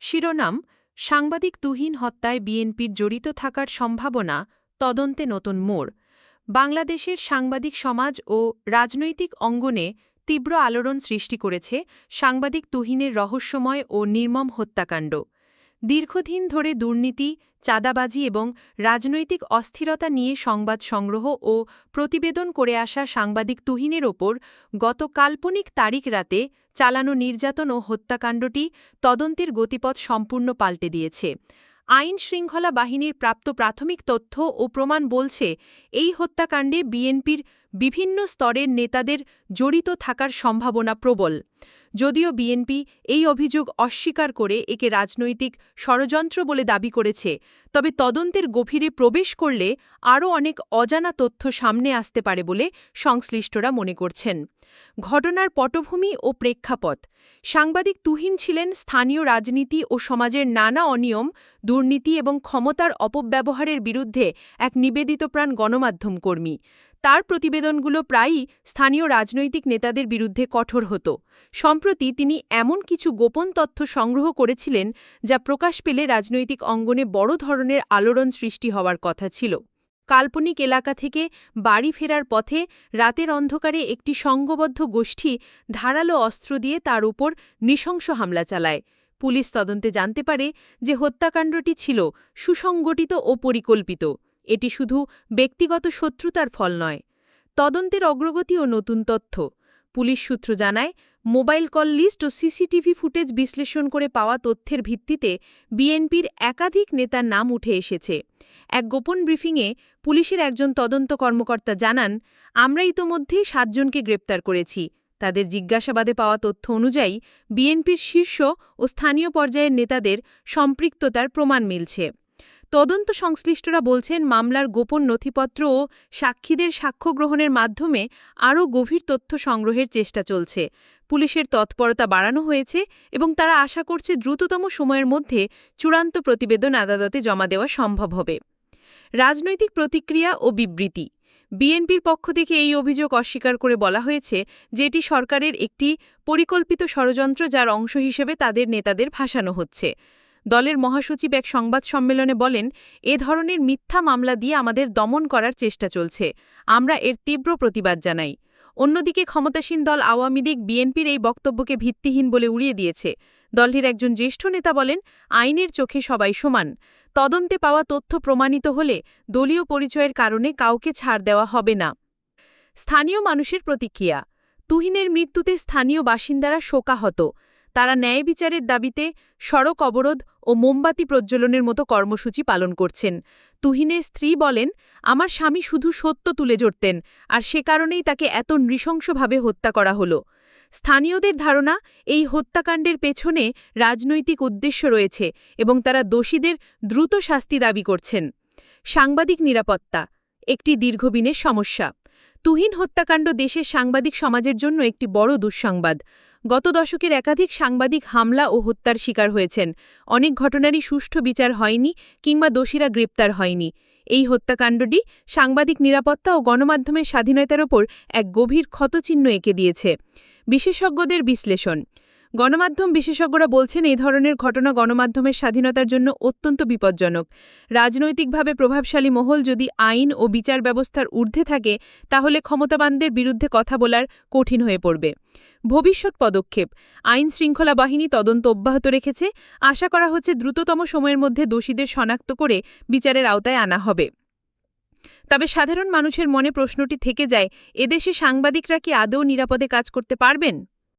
শিরোনাম সাংবাদিক তুহিন হত্যায় বিএনপির জড়িত থাকার সম্ভাবনা তদন্তে নতুন মোড়। বাংলাদেশের সাংবাদিক সমাজ ও রাজনৈতিক অঙ্গনে তীব্র আলোড়ন সৃষ্টি করেছে সাংবাদিক তুহিনের রহস্যময় ও নির্মম হত্যাকাণ্ড। দীর্ঘদিন ধরে দুর্নীতি, চাঁদাবাজি এবং রাজনৈতিক অস্থিরতা নিয়ে সংবাদ সংগ্রহ ও প্রতিবেদন করে আসা সাংবাদিক তুহিনের ওপর গত কাল্পনিক তারিখ রাতে চালানো নির্যাতন ও হত্যাকাণ্ডটি তদন্তের গতিপথ সম্পূর্ণ পাল্টে দিয়েছে। আইন শৃঙ্খলা বাহিনীর প্রাপ্ত প্রাথমিক তথ্য ও প্রমাণ বলছে, এই হত্যাকাণ্ডে বিএনপির বিভিন্ন স্তরের নেতাদের জড়িত থাকার সম্ভাবনা প্রবল। যদিও বিএনপি এই অভিযোগ অস্বীকার করে একে রাজনৈতিক ষড়যন্ত্র বলে দাবি করেছে, তবে তদন্তের গভীরে প্রবেশ করলে আরও অনেক অজানা তথ্য সামনে আসতে পারে বলে সংশ্লিষ্টরা মনে করছেন। ঘটনার পটভূমি ও প্রেক্ষাপট। সাংবাদিক তুহিন ছিলেন স্থানীয় রাজনীতি ও সমাজের নানা অনিয়ম, দুর্নীতি এবং ক্ষমতার অপব্যবহারের বিরুদ্ধে এক নিবেদিতপ্রাণ গণমাধ্যম কর্মী। তার প্রতিবেদনগুলো প্রায়ই স্থানীয় রাজনৈতিক নেতাদের বিরুদ্ধে কঠোর হতো। সম্প্রতি তিনি এমন কিছু গোপন তথ্য সংগ্রহ করেছিলেন যা প্রকাশ পেলে রাজনৈতিক অঙ্গনে বড় ধরনের আলোড়ন সৃষ্টি হওয়ার কথা ছিল। কাল্পনিক এলাকা থেকে বাড়ি ফেরার পথে রাতের অন্ধকারে একটি সংঘবদ্ধ গোষ্ঠী ধারালো অস্ত্র দিয়ে তার উপর নৃশংস হামলা চালায়। পুলিশ তদন্তে জানতে পারে যে হত্যাকাণ্ডটি ছিল সুসংগঠিত ও পরিকল্পিত। এটি শুধু ব্যক্তিগত শত্রুতার ফল নয়। তদন্তের অগ্রগতি ও নতুন তথ্য। পুলিশ সূত্র জানায়, মোবাইল কল লিস্ট ও সিসিটিভি ফুটেজ বিশ্লেষণ করে পাওয়া তথ্যের ভিত্তিতে বিএনপির একাধিক নেতার নাম উঠে এসেছে। এক গোপন ব্রিফিংয়ে পুলিশের একজন তদন্ত কর্মকর্তা জানান, আমরা ইতোমধ্যেই ৭ জনকে গ্রেপ্তার করেছি। তাদের জিজ্ঞাসাবাদে পাওয়া তথ্য অনুযায়ী বিএনপির শীর্ষ ও স্থানীয় পর্যায়ের নেতাদের সম্পৃক্ততার প্রমাণ মিলছে। তদন্ত সংশ্লিষ্টরা বলছেন, মামলার গোপন নথিপত্র ও সাক্ষীদের সাক্ষ্য গ্রহণের মাধ্যমে আরও গভীর তথ্য সংগ্রহের চেষ্টা চলছে। পুলিশের তৎপরতা বাড়ানো হয়েছে এবং তারা আশা করছে দ্রুততম সময়ের মধ্যে চূড়ান্ত প্রতিবেদন আদালতে জমা দেওয়া সম্ভব হবে। রাজনৈতিক প্রতিক্রিয়া ও বিবৃতি। বিএনপির পক্ষ থেকে এই অভিযোগ অস্বীকার করে বলা হয়েছে যে এটি সরকারের একটি পরিকল্পিত ষড়যন্ত্র, যার অংশ হিসেবে তাদের নেতাদের ফাঁসানো হচ্ছে। দলের মহাসচিব এক সংবাদ সম্মেলনে বলেন, এ ধরনের মিথ্যা মামলা দিয়ে আমাদের দমন করার চেষ্টা চলছে। আমরা এর তীব্র প্রতিবাদ জানাই। অন্যদিকে ক্ষমতাসীন দল আওয়ামী লীগ বিএনপির এই বক্তব্যকে ভিত্তিহীন বলে উড়িয়ে দিয়েছে। দলটির একজন জ্যেষ্ঠ নেতা বলেন, আইনের চোখে সবাই সমান। তদন্তে পাওয়া তথ্য প্রমাণিত হলে দলীয় পরিচয়ের কারণে কাউকে ছাড় দেওয়া হবে না। স্থানীয় মানুষের প্রতিক্রিয়া। তুহিনের মৃত্যুতে স্থানীয় বাসিন্দারা শোকাহত। তারা ন্যায় বিচারের দাবিতে সড়ক অবরোধ ও মোমবাতি প্রজ্বলনের মতো কর্মসূচি পালন করছেন। তুহিনের স্ত্রী বলেন, আমার স্বামী শুধু সত্য তুলে ধরতেন, আর সে কারণেই তাকে এত নৃশংসভাবে হত্যা করা হলো। স্থানীয়দের ধারণা, এই হত্যাকাণ্ডের পেছনে রাজনৈতিক উদ্দেশ্য রয়েছে এবং তারা দোষীদের দ্রুত শাস্তি দাবি করছেন। সাংবাদিক নিরাপত্তা একটি দীর্ঘদিনের সমস্যা। তুহিন হত্যাকাণ্ড দেশের সাংবাদিক সমাজের জন্য একটি বড় দুঃসংবাদ। গত দশকের একাধিক সাংবাদিক হামলা ও হত্যার শিকার হয়েছেন। অনেক ঘটনারই সুষ্ঠু বিচার হয়নি কিংবা দোষীরা গ্রেপ্তার হয়নি। এই হত্যাকাণ্ডটি সাংবাদিক নিরাপত্তা ও গণমাধ্যমের স্বাধীনতার ওপর এক গভীর ক্ষতচিহ্ন এঁকে দিয়েছে। বিশেষজ্ঞদের বিশ্লেষণ। গণমাধ্যম বিশেষজ্ঞরা বলছেন, এই ধরনের ঘটনা গণমাধ্যমের স্বাধীনতার জন্য অত্যন্ত বিপজ্জনক। রাজনৈতিকভাবে প্রভাবশালী মহল যদি আইন ও বিচার ব্যবস্থার ঊর্ধ্বে থাকে, তাহলে ক্ষমতাবানদের বিরুদ্ধে কথা বলার কঠিন হয়ে পড়বে। ভবিষ্যৎ পদক্ষেপ। আইন শৃঙ্খলা বাহিনী তদন্ত অব্যাহত রেখেছে। আশা করা হচ্ছে দ্রুততম সময়ের মধ্যে দোষীদের শনাক্ত করে বিচারের আওতায় আনা হবে। তবে সাধারণ মানুষের মনে প্রশ্নটি থেকে যায়, এদেশে সাংবাদিকরা কি আদৌ নিরাপদে কাজ করতে পারবেন?